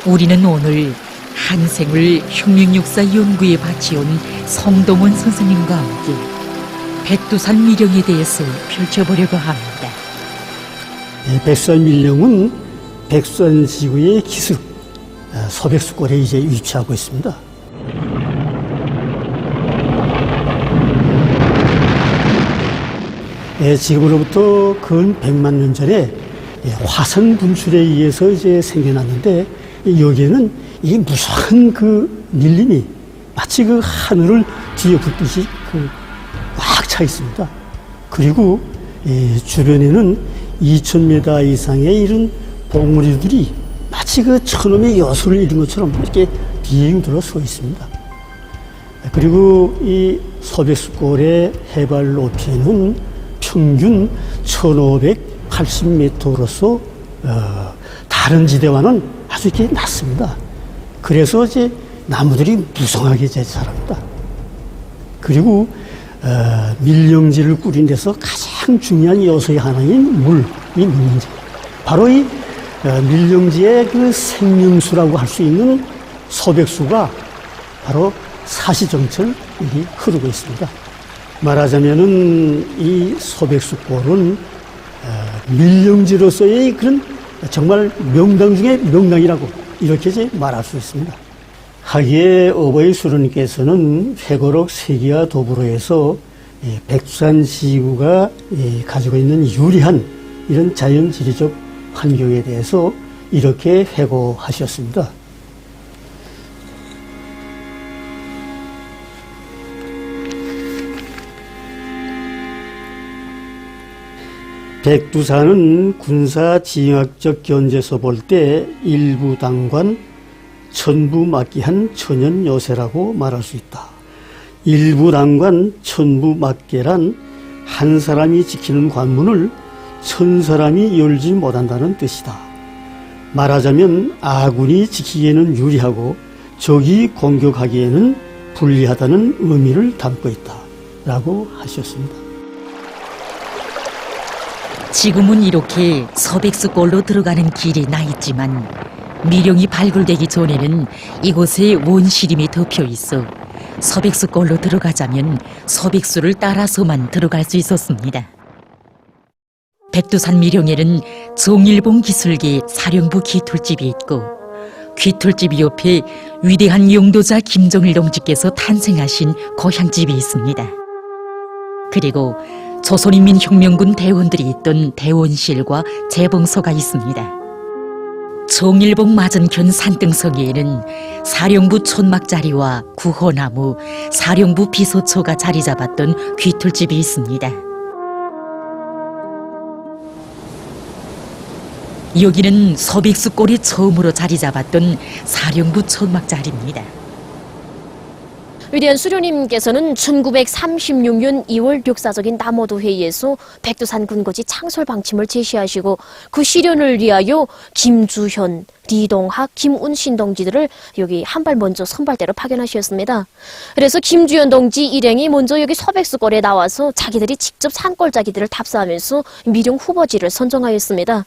우리는 오늘 한생을 혁명역사 연구에 바치온 성동원 선생님과 함께 백두산 밀령에 대해서 펼쳐보려고 합니다. 백두산 밀령은 백두산지구의 기슭 서백수골에 이제 위치하고 있습니다. 지금으로부터 근 100만 년 전에 화산 분출에 의해서 이제 생겨났는데, 여기에는 이 무수한 그 밀림이 마치 그 하늘을 뒤엎듯이 꽉 차 있습니다. 그리고 주변에는 2000m 이상의 이런 봉우리들이 마치 그 천음의 여수를 이룬 것처럼 이렇게 빙들어 서 있습니다. 그리고 이 서백수골의 해발 높이는 평균 1580m로서 다른 지대와는 아주 이렇게 낮습니다. 그래서 이제 나무들이 무성하게 자랍니다. 그리고 밀령지를 꾸린 데서 가장 중요한 요소의 하나인 물, 이 밀령지. 바로 이 밀령지의 그 생명수라고 할 수 있는 서백수가 바로 사시정철 여기 흐르고 있습니다. 말하자면은 이 서백수골은 밀령지로서의 그런 정말 명당 중의 명당이라고 이렇게 이제 말할 수 있습니다. 하기에 어버이 수로님께서는 회고록 세기와 더불어해서 백두산 지구가 가지고 있는 유리한 이런 자연지리적 환경에 대해서 이렇게 회고하셨습니다. 백두산은 군사지형학적 견제에서 볼 때 일부 당관 천부 막기한 천연 요새라고 말할 수 있다. 일부 당관 천부 막계란 한 사람이 지키는 관문을 천 사람이 열지 못한다는 뜻이다. 말하자면 아군이 지키기에는 유리하고 적이 공격하기에는 불리하다는 의미를 담고 있다 라고 하셨습니다. 지금은 이렇게 서백수골로 들어가는 길이 나 있지만 밀령이 발굴되기 전에는 이곳에 원시림이 덮여 있어 서백수골로 들어가자면 서백수를 따라서만 들어갈 수 있었습니다. 백두산 밀령에는 정일봉 기술계 사령부 귀툴집이 있고, 귀툴집 옆에 위대한 용도자 김정일 동지께서 탄생하신 고향집이 있습니다. 그리고 조선인민혁명군 대원들이 있던 대원실과 재봉소가 있습니다. 정일봉 맞은편 산등성이에는 사령부 촌막자리와 구호나무, 사령부 비소초가 자리 잡았던 귀툴집이 있습니다. 여기는 서백수골이 처음으로 자리 잡았던 사령부 촌막자리입니다. 위대한 수료님께서는 1936년 2월 역사적인 남오도 회의에서 백두산 군거지 창설 방침을 제시하시고 그 실현을 위하여 김주현, 리동학, 김운신 동지들을 여기 한 발 먼저 선발대로 파견하셨습니다. 그래서 김주현 동지 일행이 먼저 여기 서백수골에 나와서 자기들이 직접 산골짜기들을 답사하면서 밀령 후보지를 선정하였습니다.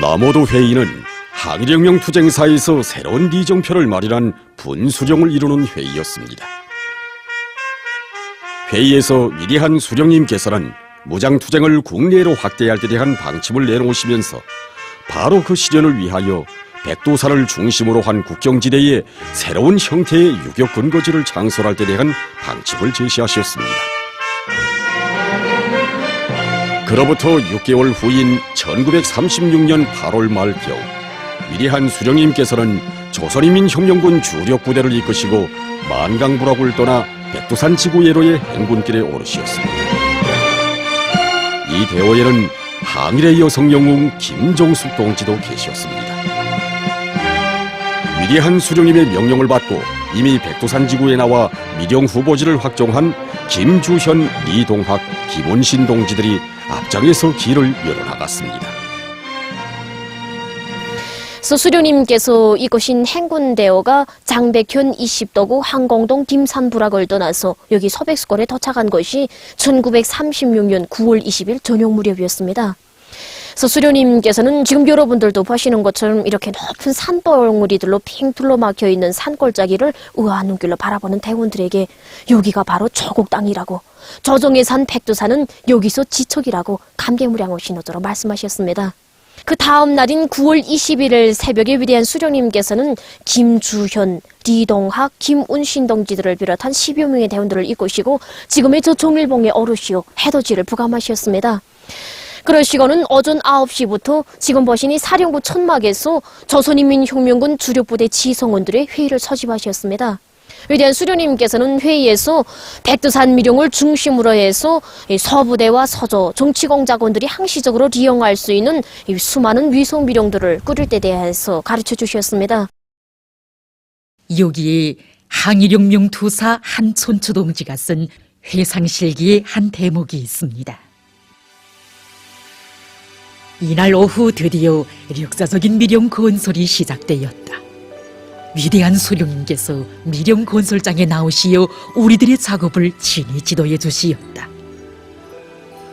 남오도 회의는 항일혁명 투쟁사에서 새로운 리정표를 마련한 분수령을 이루는 회의였습니다. 회의에서 위대한 수령님께서는 무장투쟁을 국내로 확대할 때 대한 방침을 내놓으시면서 바로 그 실현을 위하여 백두산을 중심으로 한 국경지대에 새로운 형태의 유격 근거지를 창설할 때 대한 방침을 제시하셨습니다. 그로부터 6개월 후인 1936년 8월 말경, 위대한 수령님께서는 조선인민혁명군 주력부대를 이끄시고 만강부락을 떠나 백두산 지구예로의 행군길에 오르셨습니다. 이 대원에는 항일의 여성 영웅 김종숙 동지도 계셨습니다. 위대한 수령님의 명령을 받고 이미 백두산 지구에 나와 밀령 후보지를 확정한 김주현, 리동학, 김원신 동지들이 앞장에서 길을 열어나갔습니다. 수료님께서 이곳인 행군대어가 장백현 20도구 항공동 김산부락을 떠나서 여기 서백수골에 도착한 것이 1936년 9월 20일 저녁 무렵이었습니다. 수료님께서는 지금 여러분들도 보시는 것처럼 이렇게 높은 산봉우리들로 핑 둘러막혀 있는 산골짜기를 우아한 눈길로 바라보는 대원들에게 여기가 바로 조국 땅이라고, 조정의 산 백두산은 여기서 지척이라고 감개무량한 신호도로 말씀하셨습니다. 그 다음 날인 9월 21일 새벽에 위대한 수령님께서는 김주현, 리동학, 김운신 동지들을 비롯한 10여 명의 대원들을 이끄시고 지금의 저 종일봉의 어르시오 해돋이를 부감하셨습니다. 그러시고는 오전 9시부터 지금 보시니 사령부 천막에서 조선인민혁명군 주력부대 지성원들의 회의를 소집하셨습니다. 위대한 수령님께서는 회의에서 백두산 미룡을 중심으로 해서 서부대와 서조, 정치공작원들이 항시적으로 이용할 수 있는 수많은 위성 미룡들을 꾸릴 때 대해서 가르쳐 주셨습니다. 여기에 항일혁명 투사 한촌추 동지가 쓴 회상실기의 한 대목이 있습니다. 이날 오후 드디어 역사적인 미룡 건설이 시작되었다. 위대한 수령님께서 미룡 건설장에 나오시어 우리들의 작업을 친히 지도해 주시었다.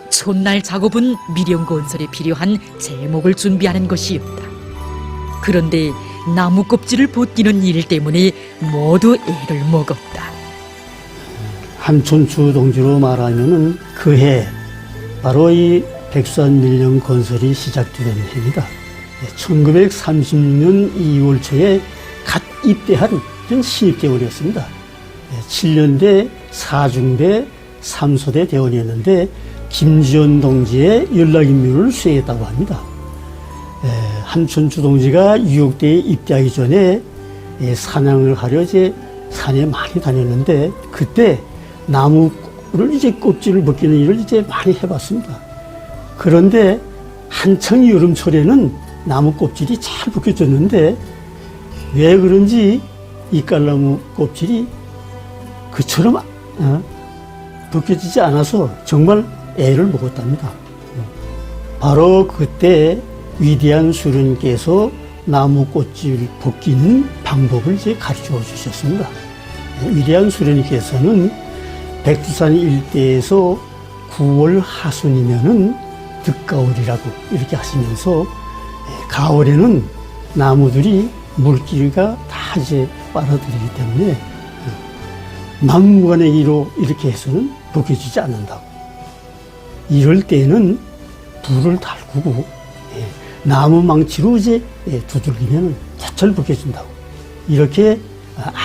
첫날 작업은 미룡 건설에 필요한 제목을 준비하는 것이었다. 그런데 나무 껍질을 벗기는 일 때문에 모두 애를 먹었다. 한촌추 동지로 말하면은 그해 바로 이 백두산 밀령 건설이 시작된 해입니다. 1936년 2월 초에 갓 입대한 신입대원이었습니다. 7년대 4중대 3소대 대원이었는데 김지현 동지의 연락임무를 수행했다고 합니다. 한촌추 동지가 유역대에 입대하기 전에 사냥을 하려 이제 산에 많이 다녔는데 그때 나무를 이제 껍질을 벗기는 일을 이제 많이 해봤습니다. 그런데 한창 여름철에는 나무 껍질이 잘 벗겨졌는데 왜 그런지 이 깔나무 껍질이 그처럼 벗겨지지 않아서 정말 애를 먹었답니다. 바로 그때 위대한 수령께서 나무 껍질 벗기는 방법을 이제 가르쳐 주셨습니다. 위대한 수령께서는 백두산 일대에서 9월 하순이면은 득가을이라고 이렇게 하시면서 가을에는 나무들이 물기가 다 이제 빨아들이기 때문에 막무가내 이로 이렇게 해서는 벗겨지지 않는다고. 이럴 때는 불을 달구고 나무 망치로 이제 두들기면 잘 벗겨진다고. 이렇게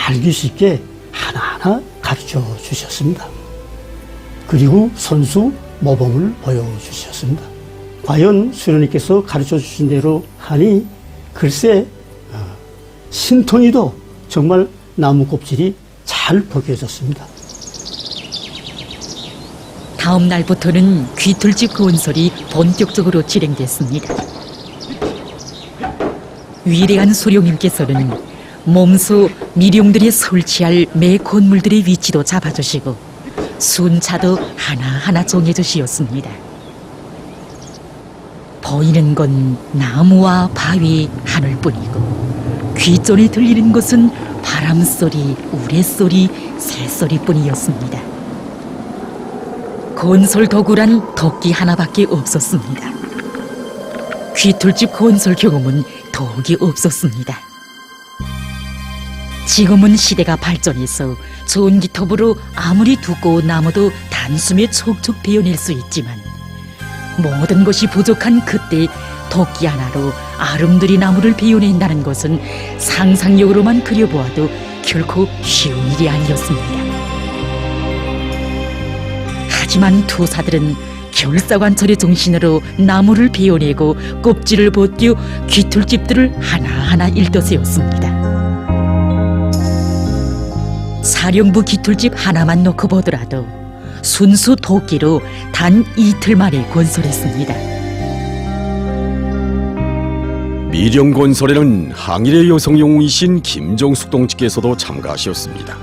알기 쉽게 하나하나 가르쳐 주셨습니다. 그리고 선수 모범을 보여주셨습니다. 과연 수련님께서 가르쳐 주신 대로 하니 글쎄 신통이도 정말 나무 껍질이 잘 벗겨졌습니다. 다음 날부터는 귀틀집 건설이 본격적으로 진행됐습니다. 위대한 수령님께서는 몸소 미룡들이 설치할 매 건물들의 위치도 잡아주시고 순차도 하나하나 정해주시었습니다. 보이는 건 나무와 바위, 하늘뿐이고 귀전에 들리는 것은 바람소리, 우레소리, 새소리뿐이었습니다. 건설 도구란 덕기 하나밖에 없었습니다. 귀틀집 건설 경험은 더욱이 없었습니다. 지금은 시대가 발전해서 전기톱으로 아무리 두꺼운 나무도 단숨에 촉촉 베어낼 수 있지만 모든 것이 부족한 그때 덕기 하나로 아름드리 나무를 베어낸다는 것은 상상력으로만 그려보아도 결코 쉬운 일이 아니었습니다. 하지만 투사들은 결사관철의 정신으로 나무를 베어내고 껍질을 벗겨 귀틀집들을 하나하나 일떠세웠습니다. 사령부 귀틀집 하나만 놓고 보더라도 순수 도끼로 단 이틀 만에 건설했습니다. 미령 건설에는 항일의 여성 영웅이신 김정숙 동지께서도 참가하셨습니다.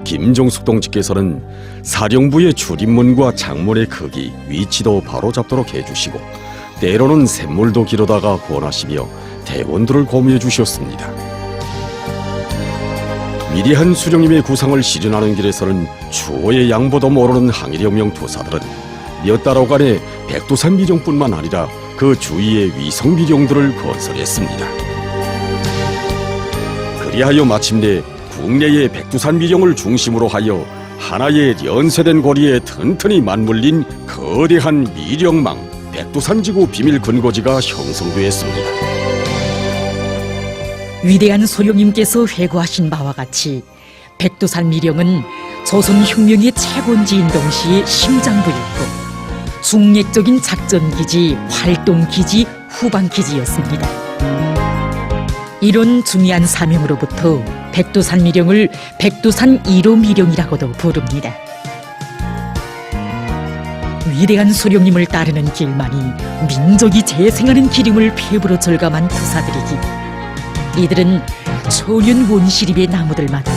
김정숙 동지께서는 사령부의 출입문과 창문의 크기, 위치도 바로 잡도록 해주시고 때로는 샘물도 기르다가 권하시며 대원들을 고미해 주셨습니다. 위대한 수령님의 구상을 실현하는 길에서는 추호의 양보도 모르는 항일혁명 투사들은 몇 달여간에 백두산 미령뿐만 아니라 그 주위의 위성 미령들을 건설했습니다. 그리하여 마침내 국내의 백두산 미령을 중심으로 하여 하나의 연쇄된 거리에 튼튼히 맞물린 거대한 미령망 백두산지구 비밀 근거지가 형성되었습니다. 위대한 소령님께서 회고하신 바와 같이 백두산 미령은 조선혁명의 채권지인 동시에 심장부였고 중력적인 작전기지, 활동기지, 후방기지였습니다. 이런 중요한 사명으로부터 백두산 미령을 백두산 1호 미령이라고도 부릅니다. 위대한 소령님을 따르는 길만이 민족이 재생하는 기름을 폐부로 절감한 투사들이기, 이들은 초년 원시립의 나무들마다에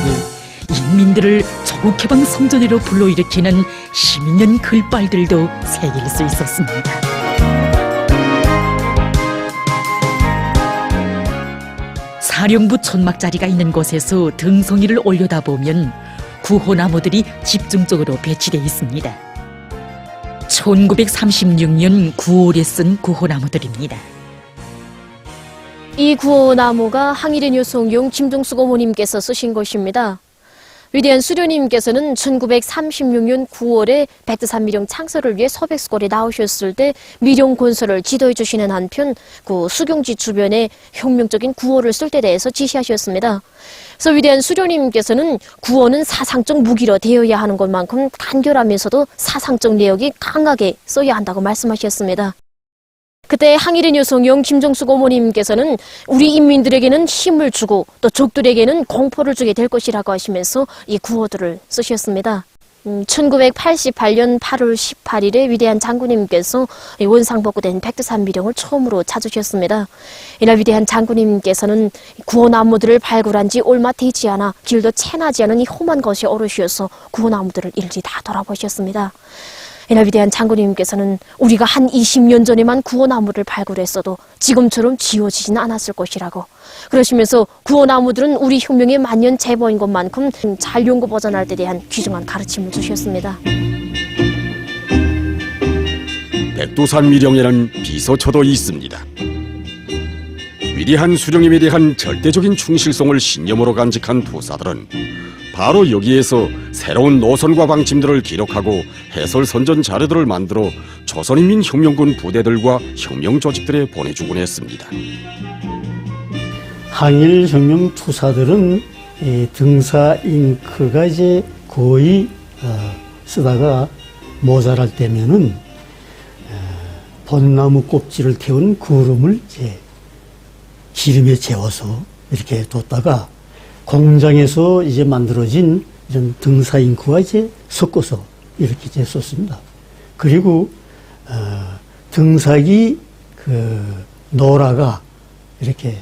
인민들을 조국해방 성전으로 불러일으키는 시민연 글발들도 새길 수 있었습니다. 사령부 촌막자리가 있는 곳에서 등성이를 올려다보면 구호나무들이 집중적으로 배치되어 있습니다. 1936년 9월에 쓴 구호나무들입니다. 이 구호나무가 항일의 여성용 김종숙 어머님께서 쓰신 것입니다. 위대한 수련님께서는 1936년 9월에 백두산 미령 창설을 위해 서백수골에 나오셨을 때 미령 건설을 지도해 주시는 한편 그 수경지 주변에 혁명적인 구호를 쓸 때 대해서 지시하셨습니다. 그래서 위대한 수련님께서는 구호는 사상적 무기로 되어야 하는 것만큼 간결하면서도 사상적 내역이 강하게 써야 한다고 말씀하셨습니다. 그때 항일의 여성용 김종숙 어머님께서는 우리 인민들에게는 힘을 주고 또 적들에게는 공포를 주게 될 것이라고 하시면서 이 구호들을 쓰셨습니다. 1988년 8월 18일에 위대한 장군님께서 원상복구된 백두산 미령을 처음으로 찾으셨습니다. 이날 위대한 장군님께서는 구호나무들을 발굴한 지 얼마 되지 않아 길도 채나지 않은 이 험한 것이 어르시어서 구호나무들을 일일이 다 돌아보셨습니다. 이날 위대한 장군님께서는 우리가 한 20년 전에만 구호나무를 발굴했어도 지금처럼 지워지지는 않았을 것이라고 그러시면서 구호나무들은 우리 혁명의 만년 제보인 것만큼 잘 연구 보존할 때 대한 귀중한 가르침을 주셨습니다. 백두산 미령에는 비서처도 있습니다. 위대한 수령님에 대한 절대적인 충실성을 신념으로 간직한 투사들은 바로 여기에서 새로운 노선과 방침들을 기록하고 해설 선전 자료들을 만들어 조선인민혁명군 부대들과 혁명 조직들에 보내주곤 했습니다. 항일혁명 투사들은 이 등사 잉크가 이제 거의 쓰다가 모자랄 때면은 벚나무 껍질을 태운 구름을 이제 기름에 재워서 이렇게 뒀다가 공장에서 이제 만들어진 이런 등사 잉크와 이제 섞어서 이렇게 이제 썼습니다. 그리고 등사기 그 노라가 이렇게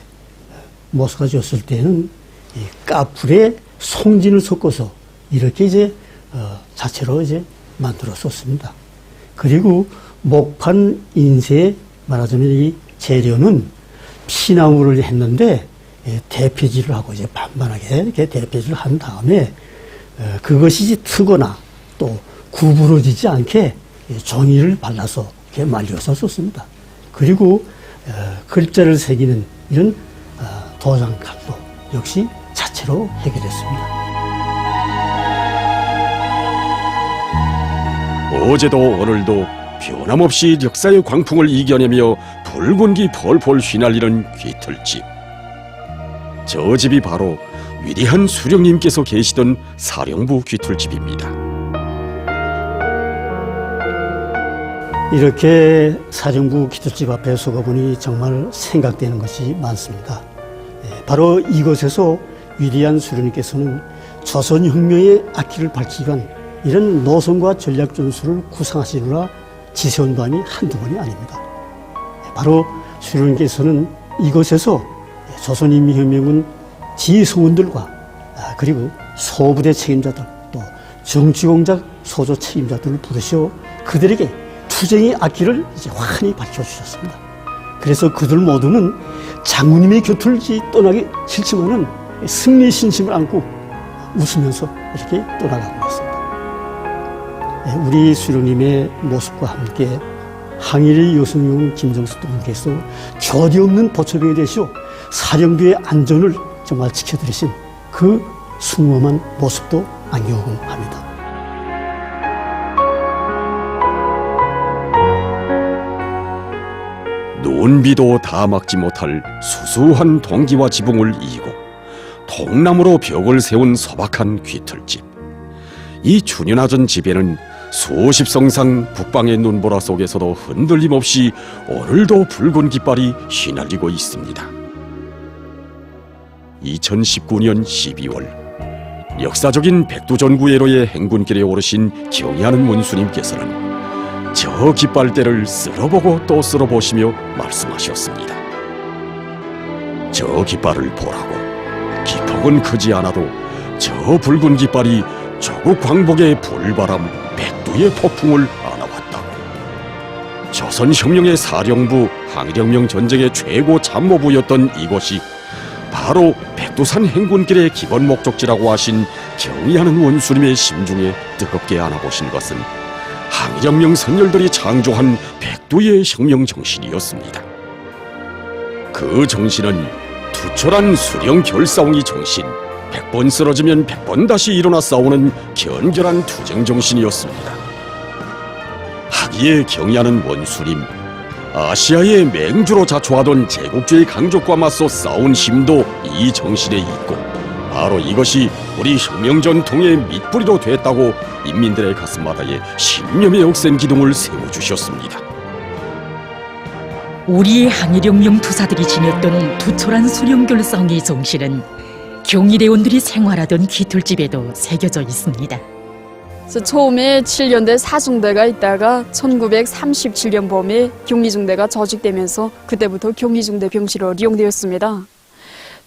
모서가졌을 때는 이 까풀에 송진을 섞어서 이렇게 이제 자체로 이제 만들어 썼습니다. 그리고 목판 인쇄 말하자면 이 재료는 피나무를 했는데 대패질을 하고 이제 반반하게 이렇게 대패질을 한 다음에 그것이 이제 트거나 또 구부러지지 않게 종이를 발라서 이렇게 말려서 썼습니다. 그리고 글자를 새기는 이런 도장칼도 역시 자체로 해결했습니다. 어제도 오늘도 변함없이 역사의 광풍을 이겨내며 붉은기 펄펄 휘날리는 귀틀집. 저 집이 바로 위대한 수령님께서 계시던 사령부 귀틀집입니다. 이렇게 사령부 귀틀집 앞에 서가보니 정말 생각되는 것이 많습니다. 바로 이곳에서 위대한 수령님께서는 조선혁명의 앞길을 밝히기 위한 이런 노선과 전략 전술을 구상하시느라 지새운 밤이 한두 번이 아닙니다. 바로 수령님께서는 이곳에서 조선인민혁명군 지휘소원들과 그리고 소부대 책임자들 또 정치공작 소조 책임자들을 부르시어 그들에게 투쟁의 앞길을 이제 환히 밝혀주셨습니다. 그래서 그들 모두는 장군님의 곁을 떠나기 싫지만은 승리의 신심을 안고 웃으면서 이렇게 떠나가고 있습니다. 우리 수령님의 모습과 함께 항일 여성용 김정수 동께서 겨디 없는 보초병이 되시오 사령부의 안전을 정말 지켜드리신 그 숭엄한 모습도 안경합니다. 눈비도 다 막지 못할 수수한 동기와 지붕을 이고 통나무로 벽을 세운 소박한 귀틀집. 이 준연하던 집에는 수십 성상 북방의 눈보라 속에서도 흔들림 없이 오늘도 붉은 깃발이 휘날리고 있습니다. 2019년 12월 역사적인 백두전구예로의 행군길에 오르신 경의하는 원수님께서는 저 깃발대를 쓸어보고 또 쓸어보시며 말씀하셨습니다. 저 깃발을 보라고. 기폭은 크지 않아도 저 붉은 깃발이 조국 광복의 불바람 백두의 폭풍을 안아왔다고. 조선혁명의 사령부 항일혁명 전쟁의 최고 참모부였던 이곳이 바로 백두산 행군길의 기본 목적지라고 하신 경의하는 원수님의 심중에 뜨겁게 안아보신 것은 항일혁명 선열들이 창조한 백두의 혁명 정신이었습니다. 그 정신은 투철한 수령 결사옹이 정신, 100번 쓰러지면 100번 다시 일어나 싸우는 견결한 투쟁 정신이었습니다. 하기에 경의하는 원수님, 아시아의 맹주로 자초하던 제국주의 강족과 맞서 싸운 힘도 이 정신에 있고 바로 이것이 우리 혁명 전통의 밑뿌리로 됐다고 인민들의 가슴마다에 신념의 억센 기둥을 세워주셨습니다. 우리의 항일혁명 투사들이 지녔던 투철한 수령결사옹의 정신은 경희대원들이 생활하던 귀틀집에도 새겨져 있습니다. 그래서 처음에 7년대 사중대가 있다가 1937년 봄에 경리중대가 조직되면서 그때부터 경리중대 병실로 이용되었습니다.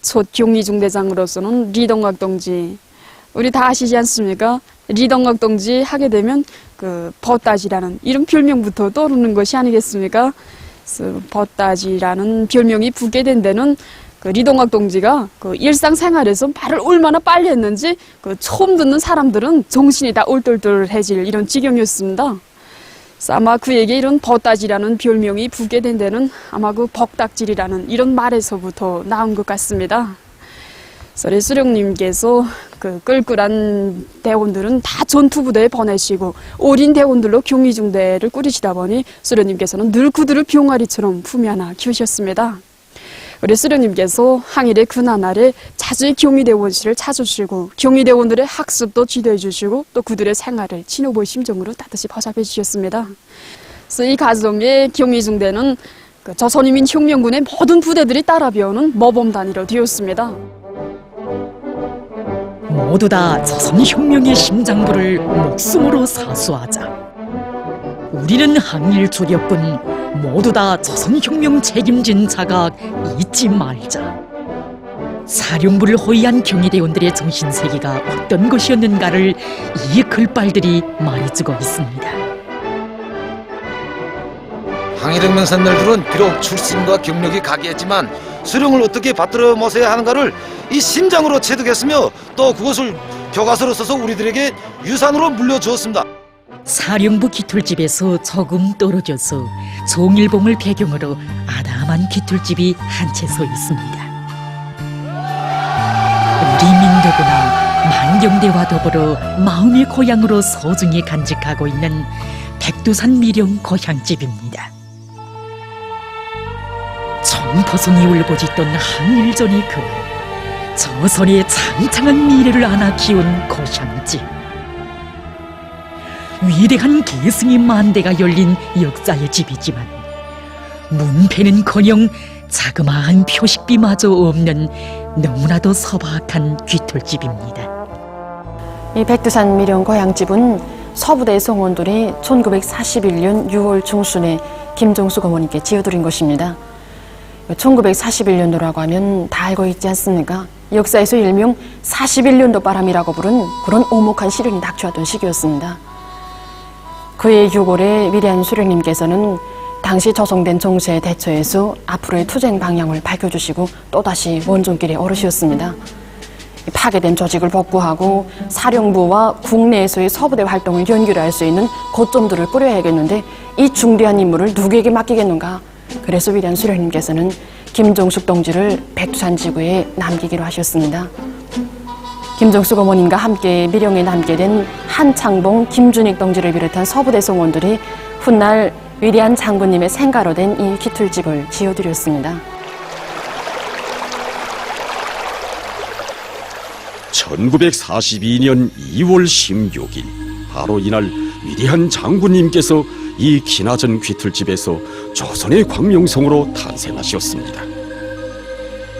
첫 경리중대장으로서는 리동학 동지, 우리 다 아시지 않습니까? 리동학 동지 하게 되면 그 벗다지라는 이런 별명부터 떠오르는 것이 아니겠습니까? 그래서 벗다지라는 별명이 붙게 된 데는 그 리동학 동지가 그 일상생활에서 말을 얼마나 빨리 했는지 그 처음 듣는 사람들은 정신이 다 얼떨떨해질 이런 지경이었습니다. 그래서 아마 그에게 이런 벗다지라는 별명이 붙게 된 데는 아마 그 벅닥질이라는 이런 말에서부터 나온 것 같습니다. 그래서 수령님께서 그 끌끌한 대원들은 다 전투부대에 보내시고 어린 대원들로 경리중대를 꾸리시다 보니 수령님께서는 늘 그들을 병아리처럼 품에 안아 키우셨습니다. 우리 수령님께서 항일의 그나날에 자주 경희대원실을 찾으시고 경희대원들의 학습도 지도해 주시고 또 그들의 생활을 친오부의 심정으로 따뜻이 보살펴 주셨습니다. 그래서 이 가정의 경희중대는 그 조선인민혁명군의 모든 부대들이 따라 배우는 모범단위로 되었습니다. 모두 다 조선혁명의 심장부를 목숨으로 사수하자. 우리는 항일 주력군 모두 다 조선혁명 책임진 자각 잊지 말자. 사령부를 호위한 경희대원들의 정신세계가 어떤 것이었는가를 이 글발들이 말해주고 있습니다. 항일혁명 선열들은 비록 출신과 경력이 각이했지만 수령을 어떻게 받들어 모셔야 하는가를 이 심장으로 체득했으며 또 그것을 교과서로 써서 우리들에게 유산으로 물려주었습니다. 사령부 깃털집에서 조금 떨어져서 종일봉을 배경으로 아담한 깃털집이 한 채 서 있습니다. 우리 민족구나 만경대와 더불어 마음의 고향으로 소중히 간직하고 있는 백두산 미령 고향집입니다. 청포성이 울부짖던 항일전의 그날, 조선의 창창한 미래를 안아 키운 고향집. 위대한 계승의 만대가 열린 역사의 집이지만 문패는커녕 자그마한 표식비마저 없는 너무나도 소박한 귀털집입니다. 이 백두산 미령 고향집은 서부대 성원들이 1941년 6월 중순에 김정숙 어머니께 지어드린 것입니다. 1941년도라고 하면 다 알고 있지 않습니까? 역사에서 일명 41년도 바람이라고 부른 그런 오목한 시련이 닥쳐왔던 시기였습니다. 그해 6월에 위대한 수령님께서는 당시 조성된 정세에 대처해서 앞으로의 투쟁 방향을 밝혀주시고 또다시 원종길에 오르셨습니다. 파괴된 조직을 복구하고 사령부와 국내에서의 서부대 활동을 연결할 수 있는 거점들을 꾸려야겠는데 이 중대한 임무를 누구에게 맡기겠는가? 그래서 위대한 수령님께서는 김종숙 동지를 백두산 지구에 남기기로 하셨습니다. 김종숙 어머님과 함께 미령에 남게 된 한창봉, 김준익 동지를 비롯한 서부대 성원들이 훗날 위대한 장군님의 생가로 된 이 기틀집을 지어드렸습니다. 1942년 2월 16일 바로 이날 위대한 장군님께서 이 기나전 귀틀집에서 조선의 광명성으로 탄생하셨습니다.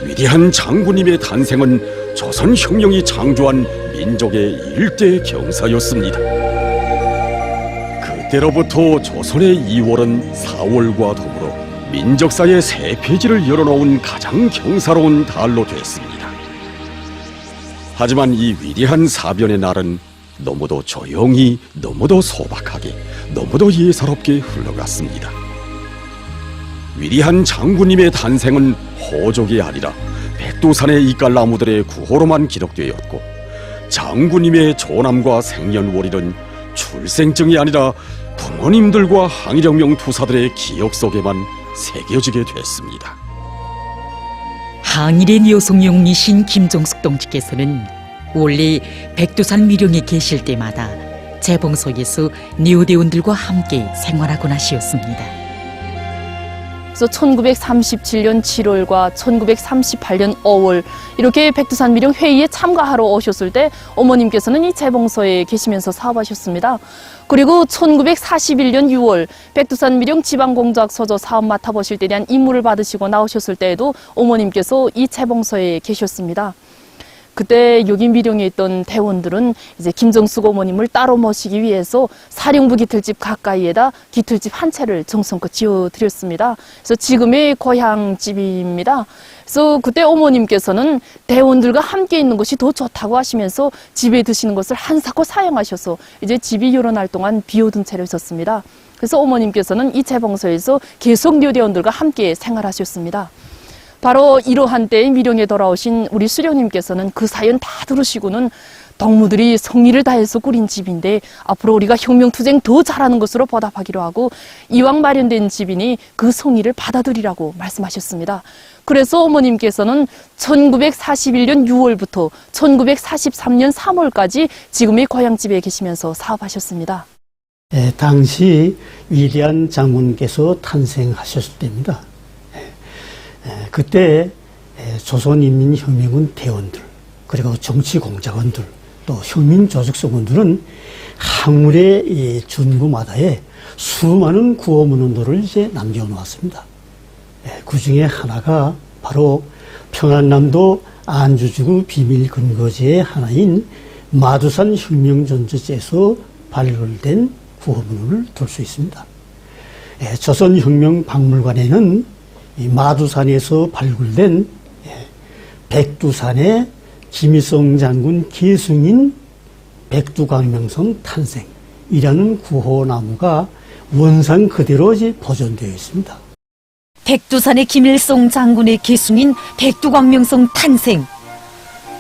위대한 장군님의 탄생은 조선혁명이 창조한 민족의 일대 경사였습니다. 그때로부터 조선의 2월은 4월과 더불어 민족사의 새 페이지를 열어놓은 가장 경사로운 달로 됐습니다. 하지만 이 위대한 사변의 날은 너무도 조용히, 너무도 소박하게, 너무도 예사롭게 흘러갔습니다. 위대한 장군님의 탄생은 호족이 아니라 백두산의 이깔나무들의 구호로만 기록되었고, 장군님의 조남과 생년월일은 출생증이 아니라 부모님들과 항일혁명 투사들의 기억 속에만 새겨지게 됐습니다. 항일의 여성영리신 김종숙 동지께서는 원래 백두산 미령에 계실 때마다 재봉소에서 네오대원들과 함께 생활하곤 하시었습니다. 그래서 1937년 7월과 1938년 5월 이렇게 백두산 미령 회의에 참가하러 오셨을 때 어머님께서는 이 재봉소에 계시면서 사업하셨습니다. 그리고 1941년 6월 백두산 미령 지방공작 서저 사업 맡아보실 때 대한 임무를 받으시고 나오셨을 때에도 어머님께서 이 재봉소에 계셨습니다. 그때 여기 미령에 있던 대원들은 이제 김종숙 어머님을 따로 모시기 위해서 사령부 기틀집 가까이에다 기틀집 한 채를 정성껏 지어드렸습니다. 그래서 지금의 고향집입니다. 그래서 그때 어머님께서는 대원들과 함께 있는 것이 더 좋다고 하시면서 집에 드시는 것을 한사코 사용하셔서 이제 집이 여러 날 동안 비어둔 채로 있었습니다. 그래서 어머님께서는 이 재봉소에서 계속 묘대원들과 함께 생활하셨습니다. 바로 이러한 때에 미령에 돌아오신 우리 수령님께서는 그 사연 다 들으시고는 덕무들이 성의를 다해서 꾸린 집인데 앞으로 우리가 혁명투쟁 더 잘하는 것으로 보답하기로 하고 이왕 마련된 집이니 그 성의를 받아들이라고 말씀하셨습니다. 그래서 어머님께서는 1941년 6월부터 1943년 3월까지 지금의 고향집에 계시면서 사업하셨습니다. 당시 위대한 장군께서 탄생하셨을 때입니다. 그때 조선인민혁명군 대원들, 그리고 정치공작원들, 또 혁민조직성원들은 항울의 준구마다에 수많은 구호문헌들을 이제 남겨놓았습니다. 그 중에 하나가 바로 평안남도 안주지구 비밀근거지의 하나인 마두산 혁명전저지에서 발굴된 구호문헌을 들 수 있습니다. 조선혁명박물관에는 이 마두산에서 발굴된 백두산의 김일성 장군 계승인 백두광명성 탄생이라는 구호나무가 원상 그대로 이제 보존되어 있습니다. 백두산의 김일성 장군의 계승인 백두광명성 탄생.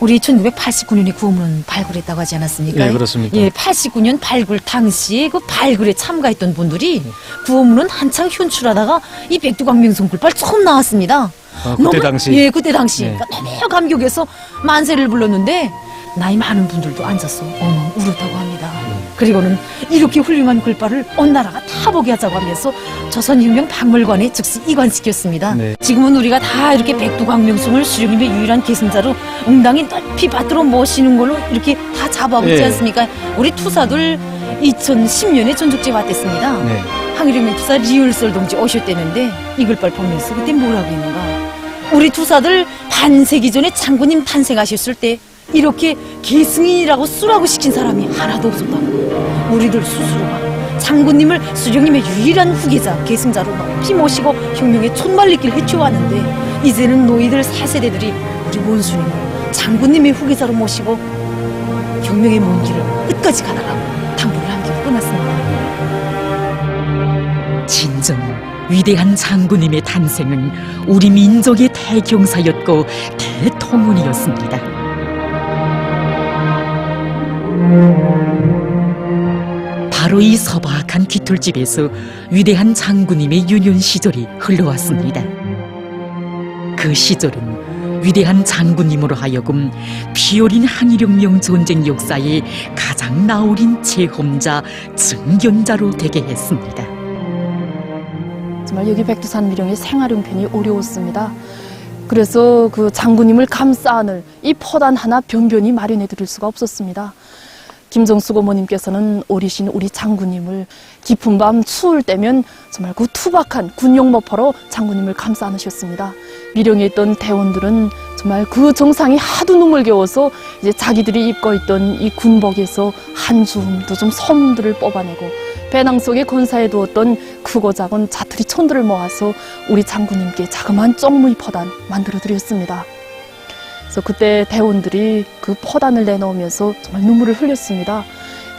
우리 1989년에 구호문은 발굴했다고 하지 않았습니까? 예, 그렇습니다. 예, 89년 발굴 당시에 그 발굴에 참가했던 분들이 구호문은 한창 현출하다가 이 백두광명성 글발 처음 나왔습니다. 그때 당시? 예, 그때 당시. 네. 그러니까 너무 감격해서 만세를 불렀는데 나이 많은 분들도 앉아서 엉엉 울었다고 합니다. 그리고는 이렇게 훌륭한 글발을 온 나라가 다 보게 하자고 하면서 조선혁명박물관에 즉시 이관시켰습니다. 네. 지금은 우리가 다 이렇게 백두광명성을 수령님의 유일한 계승자로 응당히 높이 받들어 모시는 걸로 이렇게 다 잡아오고 있지 네. 않습니까? 우리 투사들 2010년에 전죽제 받댔습니다. 네. 항일혁명 투사 리을설 동지 오셨대는데 이 글발 보면서 그때 뭐라고 했는가? 우리 투사들 반세기 전에 장군님 탄생하셨을 때 이렇게 계승인이라고 쓰라고 시킨 사람이 하나도 없었다고. 우리들 스스로가 장군님을 수령님의 유일한 후계자, 계승자로 높이 모시고 혁명의 촛말리기를 해쳐왔는데 이제는 너희들 4세대들이 우리 원수님을 장군님의 후계자로 모시고 혁명의 먼 길을 끝까지 가다라고 당부를 남기고 끝났습니다. 진정 위대한 장군님의 탄생은 우리 민족의 대경사였고 대통운이었습니다. 바로 이 서박한 귀털집에서 위대한 장군님의 유년 시절이 흘러왔습니다. 그 시절은 위대한 장군님으로 하여금 피어린 한일혁명 전쟁 역사의 가장 나으린 체험자, 증견자로 되게 했습니다. 정말 여기 백두산 미령의 생활 형편이 어려웠습니다. 그래서 그 장군님을 감싸 안을 이 포단 하나 변변히 마련해 드릴 수가 없었습니다. 김정숙 어머님께서는 어리신 우리 장군님을 깊은 밤 추울 때면 정말 그 투박한 군용 모퍼로 장군님을 감싸 안으셨습니다. 미령에 있던 대원들은 정말 그 정상이 하도 눈물겨워서 이제 자기들이 입고 있던 이 군복에서 한 줌, 두 줌 소문들을 뽑아내고 배낭 속에 건사해 두었던 크고 작은 자투리 촌들을 모아서 우리 장군님께 자그마한 쪽무이 포단 만들어 드렸습니다. 그래서 그때 대원들이 그 포단을 내놓으면서 정말 눈물을 흘렸습니다.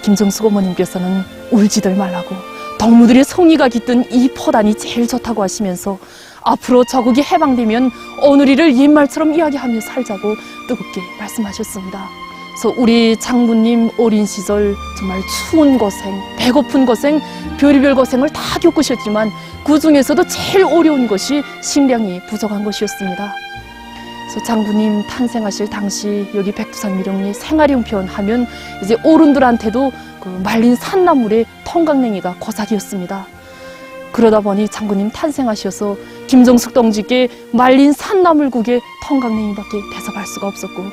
김정숙 어머님께서는 울지들 말라고, 동무들의 성의가 깃든 이 포단이 제일 좋다고 하시면서 앞으로 저국이 해방되면 오늘이를 옛말처럼 이야기하며 살자고 뜨겁게 말씀하셨습니다. 그래서 우리 장군님 어린 시절 정말 추운 고생, 배고픈 고생, 별의별 고생을 다 겪으셨지만 그 중에서도 제일 어려운 것이 식량이 부족한 것이었습니다. 그래서 장군님 탄생하실 당시 여기 백두산 미령리 생활용편 하면 이제 어른들한테도 그 말린 산나물에 통강냉이가 고삭이었습니다. 그러다 보니 장군님 탄생하셔서 김정숙 동지께 말린 산나물국에 통강냉이밖에 대접할 수가 없었고,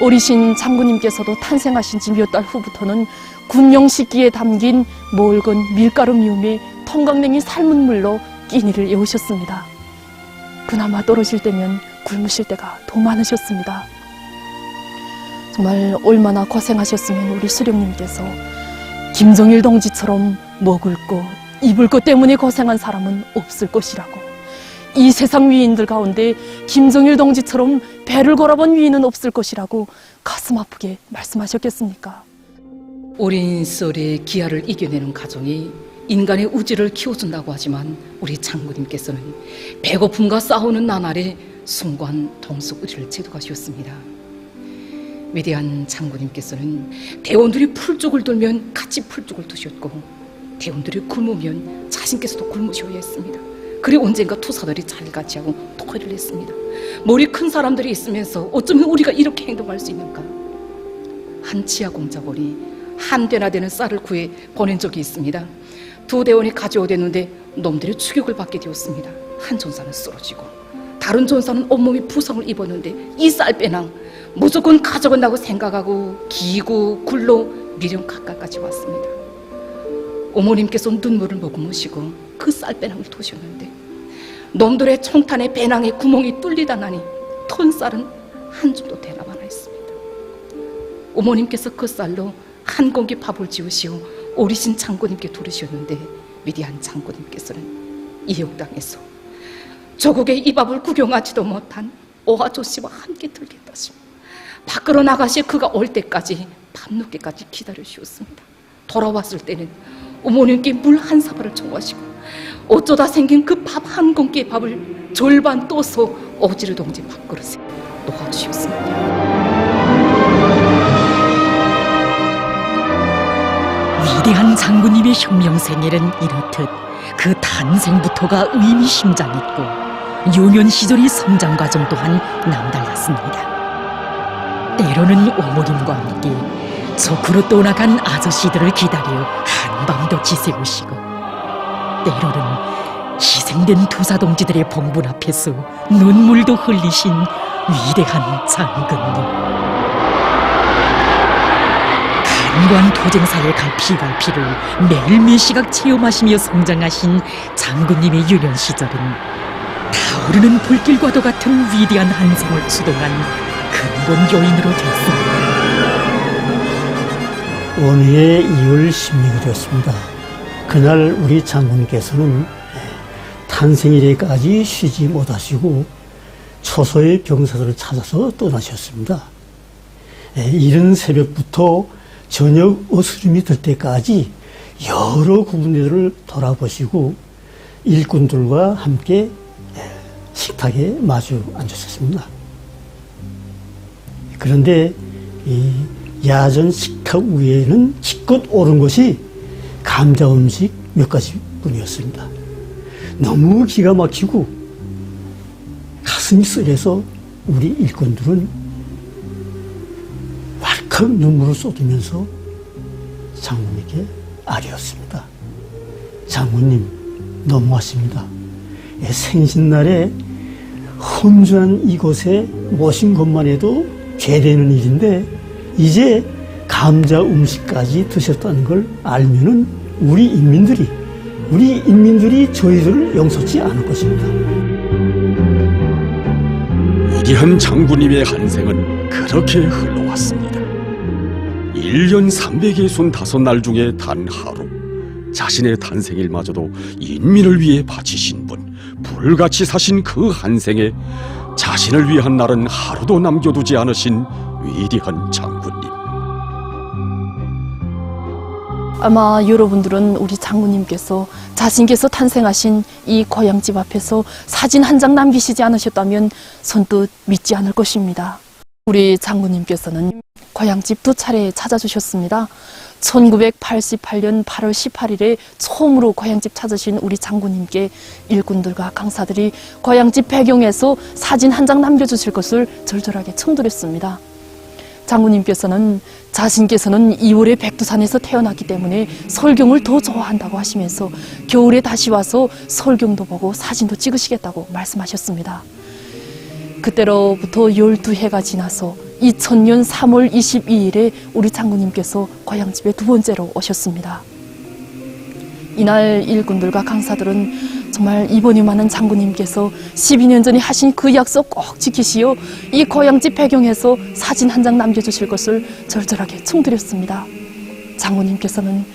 어리신 장군님께서도 탄생하신 지 몇 달 후부터는 군용 식기에 담긴 묽은 밀가루 미음에 통강냉이 삶은 물로 끼니를 애우셨습니다. 그나마 떨어질 때면 굶으실 때가 더 많으셨습니다. 정말 얼마나 고생하셨으면 우리 수령님께서 김정일 동지처럼 먹을 것, 입을 것 때문에 고생한 사람은 없을 것이라고, 이 세상 위인들 가운데 김정일 동지처럼 배를 걸어본 위인은 없을 것이라고 가슴 아프게 말씀하셨겠습니까? 어린 시절에 기아를 이겨내는 가정이 인간의 우지를 키워준다고 하지만 우리 장군님께서는 배고픔과 싸우는 나날에 숭고한 동속 의리를 제도하셨습니다. 위대한 장군님께서는 대원들이 풀쪽을 돌면 같이 풀쪽을 두셨고, 대원들이 굶으면 자신께서도 굶으셔야 했습니다. 그래 언젠가 투사들이 자리를 같이 하고 토의를 했습니다. 머리 큰 사람들이 있으면서 어쩌면 우리가 이렇게 행동할 수 있는가? 한 치아 공작원이 한 대나 되는 쌀을 구해 보낸 적이 있습니다. 두 대원이 가져오려는데 놈들이 추격을 받게 되었습니다. 한 전사는 쓰러지고 다른 전사는 온몸이 부상을 입었는데 이 쌀배낭 무조건 가져간다고 생각하고 기고 굴러 미령 가까이까지 왔습니다. 어머님께서 눈물을 머금으시고 그 쌀배낭을 도셨는데 놈들의 총탄에 배낭에 구멍이 뚫리다 나니 턴 쌀은 한 줌도 되나 마나 했습니다. 어머님께서 그 쌀로 한 공기 밥을 지으시오 어리신 장군님께 두르셨는데 위대한 장군님께서는 이역당해서 조국의 이 밥을 구경하지도 못한 오아조씨와 함께 들겠다시고 밖으로 나가시 그가 올 때까지 밤늦게까지 기다려주셨습니다. 돌아왔을 때는 어머님께 물 한 사발을 청하시고 어쩌다 생긴 그 밥 한 공기의 밥을 절반 떠서 어지르 동지 밥그릇에 놓아주셨습니다. 위대한 장군님의 혁명생애는 이렇듯 그 탄생부터가 의미심장했고 유년 시절의 성장 과정 또한 남달랐습니다. 때로는 어머님과 함께 적으로 떠나간 아저씨들을 기다려 한밤도 지새우시고, 때로는 희생된 투사동지들의 봉분 앞에서 눈물도 흘리신 위대한 장군님. 간관 도쟁사에 갈 피갈피를 매일 몇 시각 체험하시며 성장하신 장군님의 유년 시절은 타오르는 불길과도 같은 위대한 한생을 주동한 근본 요인으로 됐습니다. 원후의 2월 16일이었습니다. 그날 우리 장군께서는 탄생일에까지 쉬지 못하시고 초소의 병사들을 찾아서 떠나셨습니다. 이른 새벽부터 저녁 어스름이 들 때까지 여러 군데들을 돌아보시고 일꾼들과 함께 식탁에 마주 앉으셨습니다. 그런데 이 야전 식탁 위에는 기껏 오른 것이 감자 음식 몇 가지 뿐이었습니다. 너무 기가 막히고 가슴이 쓰려서 우리 일꾼들은 왈칵 눈물을 쏟으면서 장군님께 아뢰었습니다. 장군님, 너무하십니다. 생신날에 혼주한 이곳에 모신 것만 해도 죄되는 일인데 이제 감자 음식까지 드셨다는 걸 알면은 우리 인민들이 저희들을 용서치 않을 것입니다. 위대한 장군님의 한생은 그렇게 흘러왔습니다. 1년 365날 중에 단 하루, 자신의 탄생일마저도 인민을 위해 바치신 분, 불같이 사신 그 한생에 자신을 위한 날은 하루도 남겨두지 않으신 위대한 장군님. 아마 여러분들은 우리 장군님께서 자신께서 탄생하신 이 고향집 앞에서 사진 한 장 남기시지 않으셨다면 선뜻 믿지 않을 것입니다. 우리 장군님께서는 고향집 2차례 찾아주셨습니다. 1988년 8월 18일에 처음으로 고향집 찾으신 우리 장군님께 일꾼들과 강사들이 고향집 배경에서 사진 한 장 남겨주실 것을 절절하게 청드렸습니다. 장군님께서는 자신께서는 2월에 백두산에서 태어났기 때문에 설경을 더 좋아한다고 하시면서 겨울에 다시 와서 설경도 보고 사진도 찍으시겠다고 말씀하셨습니다. 그때로부터 12해가 지나서 2000년 3월 22일에 우리 장군님께서 고향집에 2번째로 오셨습니다. 이날 일꾼들과 강사들은 정말 이번이 많은 장군님께서 12년 전에 하신 그 약속 꼭 지키시어 이 고향집 배경에서 사진 한 장 남겨주실 것을 절절하게 청드렸습니다. 장군님께서는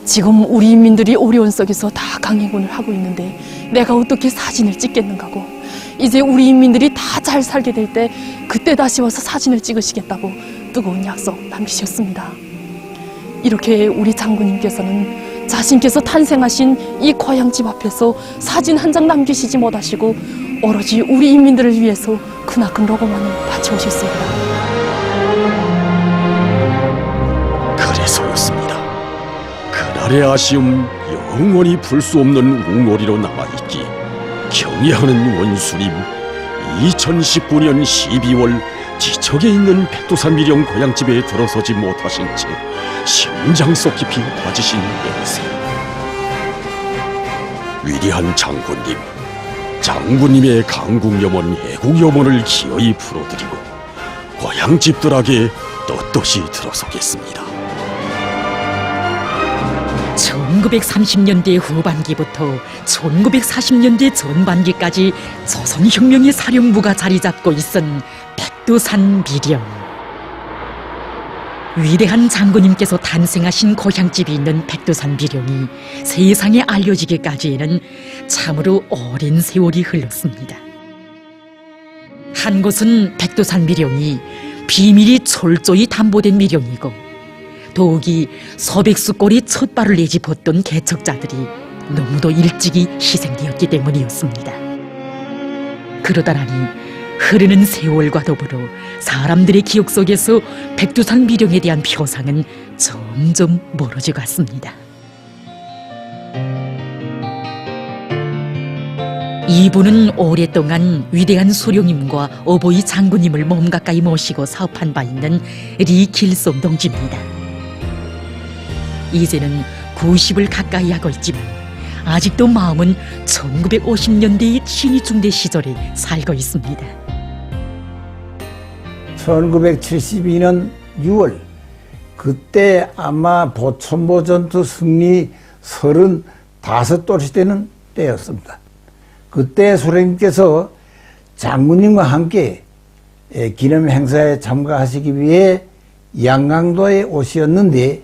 지금 우리 인민들이 어려운 속에서 다 강행군을 하고 있는데 내가 어떻게 사진을 찍겠는가고, 이제 우리 인민들이 다 잘 살게 될 때 그때 다시 와서 사진을 찍으시겠다고 뜨거운 약속 남기셨습니다. 이렇게 우리 장군님께서는 자신께서 탄생하신 이 고향집 앞에서 사진 한 장 남기시지 못하시고 오로지 우리 인민들을 위해서 크나큰 로고만을 바쳐오셨습니다. 그래서였습니다. 그날의 아쉬움 영원히 풀 수 없는 웅오리로 남아있기, 경애하는 원수님, 2019년 12월 지척에 있는 백두산 미령 고향집에 들어서지 못하신 채 심장 속 깊이 빠지신 맹세. 위대한 장군님, 장군님의 강국염원, 애국염원을 기어이 풀어드리고 고향집들에게 떳떳이 들어서겠습니다. 1930년대 후반기부터 1940년대 전반기까지 조선혁명의 사령부가 자리잡고 있은 백두산 미령. 위대한 장군님께서 탄생하신 고향집이 있는 백두산 미령이 세상에 알려지기까지에는 참으로 오랜 세월이 흘렀습니다. 한 곳은 백두산 미령이 비밀이 철저히 담보된 미령이고, 더욱이 서백수골이 첫 발을 내짚었던 개척자들이 너무도 일찍이 희생되었기 때문이었습니다. 그러다 나니 흐르는 세월과 더불어 사람들의 기억 속에서 백두산 미령에 대한 표상은 점점 멀어져 갔습니다. 이분은 오랫동안 위대한 수령님과 어버이 장군님을 몸 가까이 모시고 사업한 바 있는 리길송 동지입니다. 이제는 90을 가까이 하고 있지만 아직도 마음은 1950년대의 신의중대 시절에 살고 있습니다. 1972년 6월, 그때 아마 보천보 전투 승리 35돌이 되는 때였습니다. 그때 수령님께서 장군님과 함께 기념 행사에 참가하시기 위해 양강도에 오셨는데,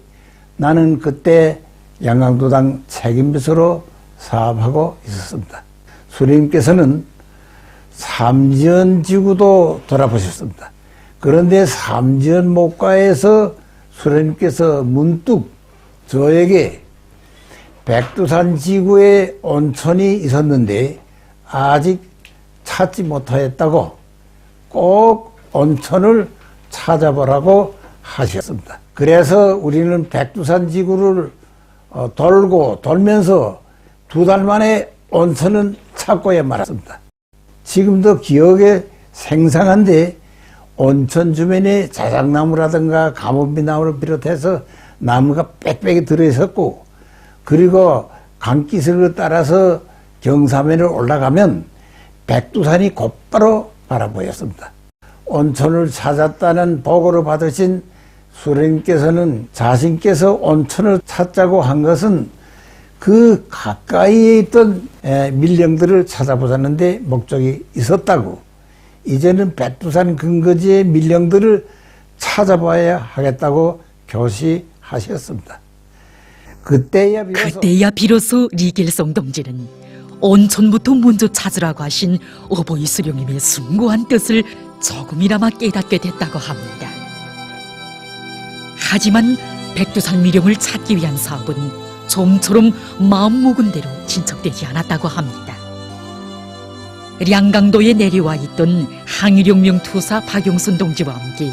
나는 그때 양강도당 책임비서로 사업하고 있었습니다. 수령님께서는 삼지연지구도 돌아보셨습니다. 그런데 삼지연 목가에서 수령님께서 문득 저에게 백두산 지구에 온천이 있었는데 아직 찾지 못하였다고 꼭 온천을 찾아보라고 하셨습니다. 그래서 우리는 백두산 지구를 돌고 돌면서 2달 만에 온천은 찾고야 말았습니다. 지금도 기억에 생생한데 온천 주변에 자작나무라든가 가뭄비나무를 비롯해서 나무가 빽빽이 들어있었고, 그리고 강기슭을 따라서 경사면을 올라가면 백두산이 곧바로 바라보였습니다. 온천을 찾았다는 보고를 받으신 수령님께서는 자신께서 온천을 찾자고 한 것은 그 가까이에 있던 밀령들을 찾아보자는 데 목적이 있었다고, 이제는 백두산 근거지의 밀령들을 찾아봐야 하겠다고 교시하셨습니다. 그때야 비로소 리길성 동지는 온천부터 먼저 찾으라고 하신 어버이 수령님의 숭고한 뜻을 조금이나마 깨닫게 됐다고 합니다. 하지만 백두산 미령을 찾기 위한 사업은 좀처럼 마음먹은 대로 진척되지 않았다고 합니다. 량강도에 내려와 있던 항일혁명 투사 박용순 동지와 함께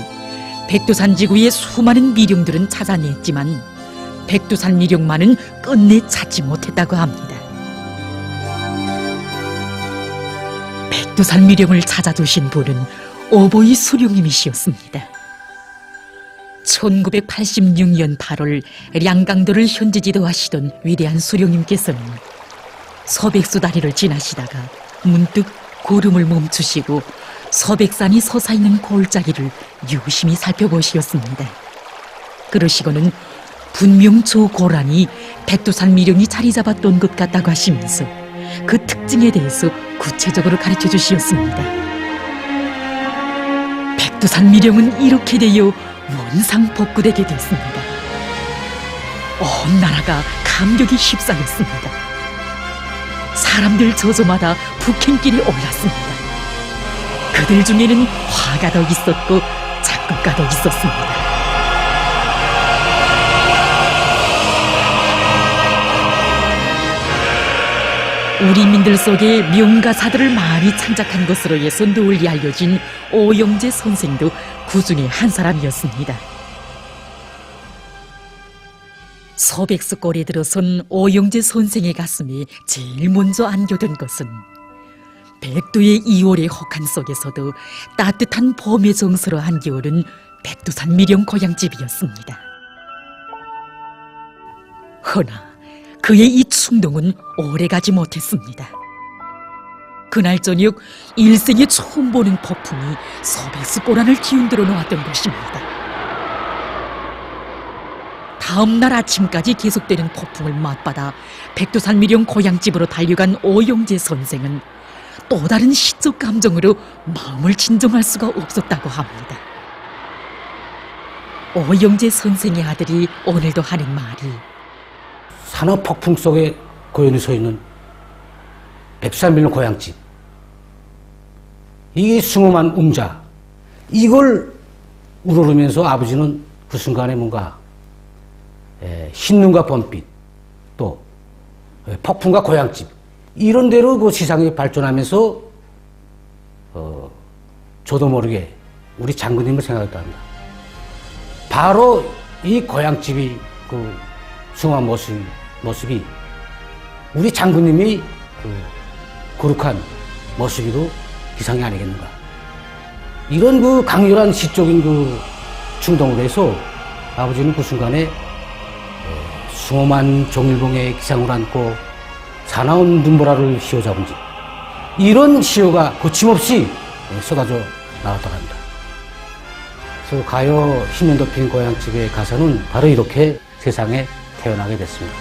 백두산 지구의 수많은 미령들은 찾아냈지만 백두산 미령만은 끝내 찾지 못했다고 합니다. 백두산 미령을 찾아주신 분은 어버이 수령님이시었습니다. 1986년 8월 량강도를 현지 지도하시던 위대한 수령님께서는 서백수 다리를 지나시다가 문득 걸음을 멈추시고 서백산이 솟아있는 골짜기를 유심히 살펴보시었습니다. 그러시고는 분명 저 고란이 백두산 미령이 자리 잡았던 것 같다고 하시면서 그 특징에 대해서 구체적으로 가르쳐 주시었습니다. 백두산 미령은 이렇게 되어 원상복구되게 됐습니다. 온 나라가 감격이 휩싸였습니다. 사람들 저저마다 북행길이 올랐습니다. 그들 중에는 화가도 있었고 작곡가도 있었습니다. 우리 민들 속에 명가사들을 많이 창작한 것으로 해서 널리 알려진 오영재 선생도 그 중에 한 사람이었습니다. 서백수 꼴에 들어선 오영재 선생의 가슴에 제일 먼저 안겨든 것은 백두의 2월의 혹한 속에서도 따뜻한 봄의 정서로 안겨오른 백두산 미령 고향집이었습니다. 허나 그의 이 충동은 오래가지 못했습니다. 그날 저녁 일생에 처음 보는 폭풍이 서백수 꼬란을 뒤흔들어 놓았던 것입니다. 다음 날 아침까지 계속되는 폭풍을 맞받아 백두산 미령 고향집으로 달려간 오영재 선생은 또 다른 시적 감정으로 마음을 진정할 수가 없었다고 합니다. 오영재 선생의 아들이 오늘도 하는 말이 산업폭풍 속에 고연히 서 있는 백두산 미령 고향집, 이게 숭엄한 음자, 이걸 우러르면서 아버지는 그 순간에 뭔가 흰눈과 봄빛, 또 폭풍과 고향집, 이런 대로 그 시상이 발전하면서 저도 모르게 우리 장군님을 생각했다 합니다. 바로 이 고향집이 그 숭엄한 모습이 우리 장군님이 거룩한 모습이도 기상이 아니겠는가. 이런 그 강렬한 시적인 그 충동으로 해서 아버지는 그 순간에 숭엄한 종일봉의 기상을 안고 사나운 눈보라를 휘어잡은 지, 이런 시어가 거침없이 쏟아져 나왔다고 합니다. 그래서 가요 힘연 덮인 고향집의 가사는 바로 이렇게 세상에 태어나게 됐습니다.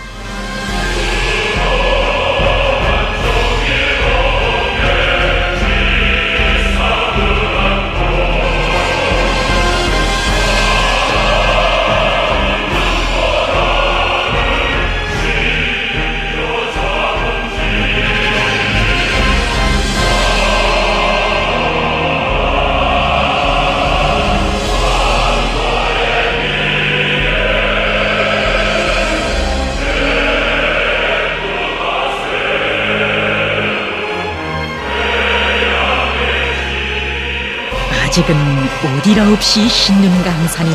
아직은 어디라 없이 흰눈 강산인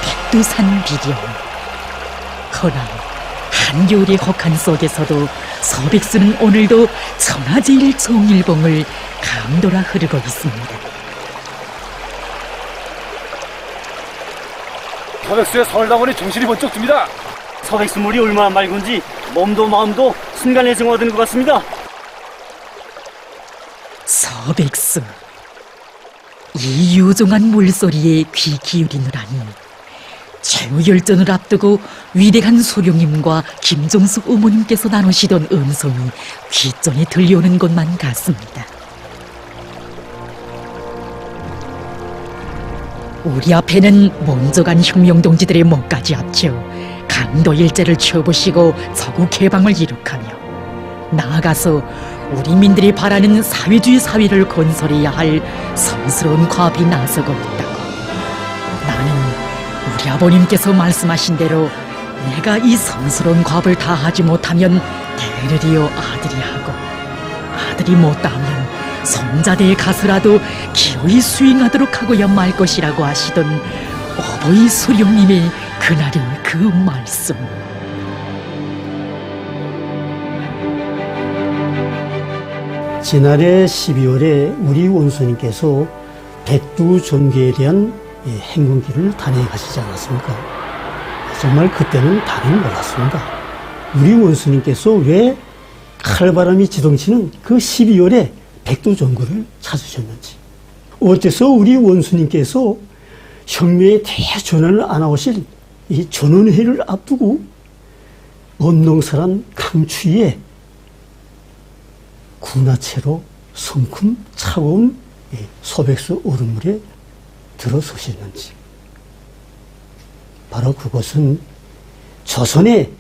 백두산 비령. 허나 한겨울의 혹한 속에서도 서백수는 오늘도 천하제일 정일봉을 감돌아 흐르고 있습니다. 서백수의 서울당원이 정신이 번쩍 듭니다. 서백수물이 얼마나 맑은지 몸도 마음도 순간에 정화되는 것 같습니다. 서백수, 이 유종한 물소리에 귀 기울이느라니 최후열전을 앞두고 위대한 소룡님과 김종숙 어머님께서 나누시던 음성이 귀전에 들려오는 것만 같습니다. 우리 앞에는 먼저 간 혁명동지들의 목까지 합쳐 강도 일제를 쳐부시고 서국 해방을 이룩하며 나아가서 우리 민들이 바라는 사회주의 사회를 건설해야 할 성스러운 과업이 나서고 있다고. 나는 우리 아버님께서 말씀하신 대로 내가 이 성스러운 과업을 다 하지 못하면 대르리어 아들이 하고, 아들이 못다하면 손자대에 가서라도 기어이 수행하도록 하고야 말 것이라고 하시던 어버이 소룡님의 그날의 그 말씀. 지난해 12월에 우리 원수님께서 백두 존귀에 대한 행군기를 단행하시지 않았습니까? 정말 그때는 다는 몰랐습니다. 우리 원수님께서 왜 칼바람이 지덩치는 그 12월에 백두 존귀를 찾으셨는지, 어째서 우리 원수님께서 혁명의 대전환을 안아오실 이 전원회를 앞두고 엄농사란 강추위에 군화채로 성큼 차가운 서백수 얼음물에 들어서셨는지. 바로 그것은 조선의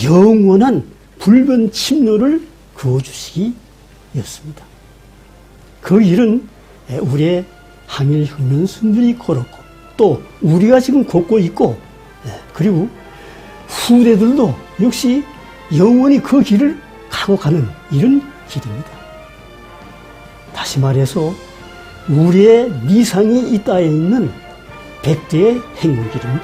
영원한 불변 침노를 그어주시기였습니다. 그 일은 우리의 항일혁명 선들이 걸었고, 또 우리가 지금 걷고 있고, 그리고 후대들도 역시 영원히 그 길을 가고 가는 이런 길입니다. 다시 말해서 우리의 미상이 이 땅에 있는 백두의 행운길입니다.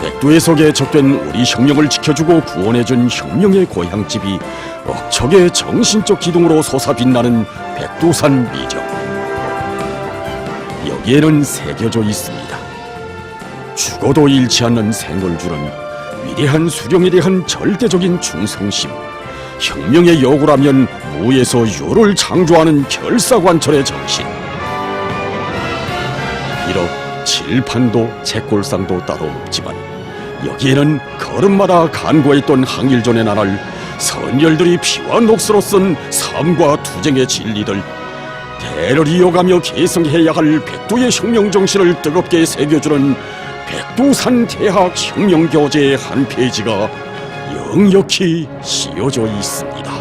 백두의 속에 적된 우리 혁명을 지켜주고 구원해준 혁명의 고향집이 억척의 정신적 기둥으로 솟아빛나는 백두산 미령. 여기에는 새겨져 있습니다. 죽어도 잃지 않는 생얼줄은 위대한 수령에 대한 절대적인 충성심, 혁명의 여구라면 무에서 유를 창조하는 결사관철의 정신. 비록 칠판도 채골상도 따로 없지만 여기에는 걸음마다 간구했던 항일전의 나날 선열들이 피와 녹수로 쓴 삶과 투쟁의 진리들, 대를 이어가며 계승해야 할 백두의 혁명 정신을 뜨겁게 새겨주는 백두산 대학 혁명교재의 한 페이지가 역력히 씌워져 있습니다.